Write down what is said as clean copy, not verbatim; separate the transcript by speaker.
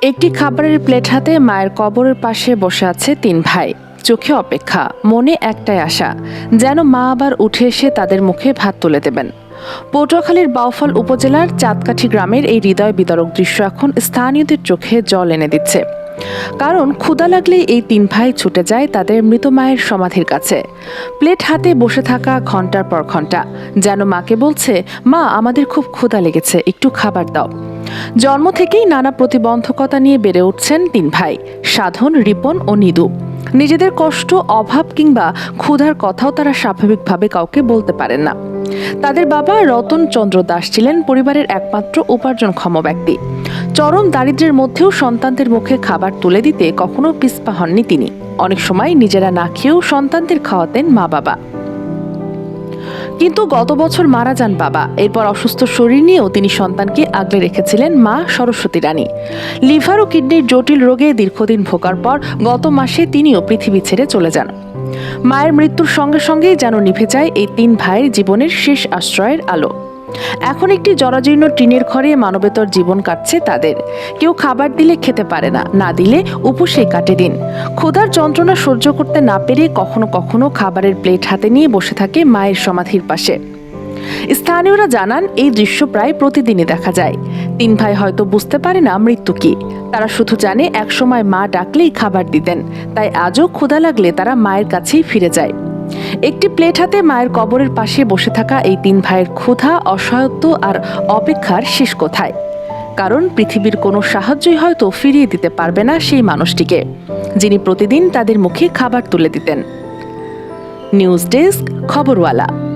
Speaker 1: একটি খাবারের প্লেট হাতে মায়ের কবরের পাশে বসে আছে তিন ভাই। চোখে অপেক্ষা, মনে একটাই আশা, যেন মা আবার উঠে এসে তাদের মুখে ভাত তুলে দেবেন। পটুয়াখালীর বাউফল উপজেলার চাঁদকাঠি গ্রামের এই হৃদয় বিদারক দৃশ্য এখন স্থানীয়দের চোখে জল এনে দিচ্ছে। কারণ ক্ষুধা লাগলেই এই তিন ভাই ছুটে যায় তাদের মৃত মায়ের সমাধির কাছে। প্লেট হাতে বসে থাকা ঘন্টার পর ঘন্টা, যেন মাকে বলছে, মা আমাদের খুব ক্ষুধা লেগেছে, একটু খাবার দাও। জন্ম থেকেই নানা প্রতিবন্ধকতা নিয়ে বেড়ে উঠছেন তিন ভাই, সাধন, রিপন ও নিদু। নিজেদের কষ্ট, অভাব কিংবা ক্ষুধার কথাও তারা স্বাভাবিকভাবে কাউকে বলতে পারেন না। তাদের বাবা রতন চন্দ্র দাস ছিলেন পরিবারের একমাত্র উপার্জনক্ষম ব্যক্তি। চরম দারিদ্র্যের মধ্যেও সন্তানদের মুখে খাবার তুলে দিতে কখনো পিছপা হননি তিনি। অনেক সময় নিজেরা না খেয়েও সন্তানদের খাওয়াতেন মা বাবা। কিন্তু গত বছর মারা যান বাবা। এরপর অসুস্থ শরীর নিয়েও তিনি সন্তানকে আগলে রেখেছিলেন মা সরস্বতী রানী। লিভার ও কিডনির জটিল রোগে দীর্ঘদিন ভোগার পর গত মাসে তিনিও পৃথিবী ছেড়ে চলে যান। মায়ের মৃত্যুর সঙ্গে সঙ্গেই যেন নিভে যায় এই তিন ভাইয়ের জীবনের শেষ আশ্রয়ের আলো। এখন একটি জরাজীর্ণ টিনের ঘরে মানবেতর জীবন কাটছে তাদের। কেউ খাবার দিলে খেতে পারে না, না দিলে উপসেই কাটে দিন। ক্ষুধার যন্ত্রণা সহ্য করতে না পেরে কখনো কখনো খাবারের প্লেট হাতে নিয়ে বসে থাকে মায়ের সমাধির পাশে। স্থানীয়রা জানান, এই দৃশ্য প্রায় প্রতিদিনই দেখা যায়। তিন ভাই হয়তো বুঝতে পারে না মৃত্যু কি, তারা শুধু জানে একসময় মা ডাকলেই খাবার দিতেন, তাই আজও ক্ষুধা লাগলে তারা মায়ের কাছেই ফিরে যায়। একটি প্লেট হাতে মায়ের কবরের পাশে বসে থাকা এই তিন ভাইয়ের ক্ষুধা, অসহায়ত্ব আর অপেক্ষার শেষ কোথায়। কারণ পৃথিবীর কোনো সাহায্যই হয়তো ফিরিয়ে দিতে পারবে না সেই মানুষটিকে, যিনি প্রতিদিন তাদের মুখে খাবার তুলে দিতেন। News desk, খবরওয়ালা।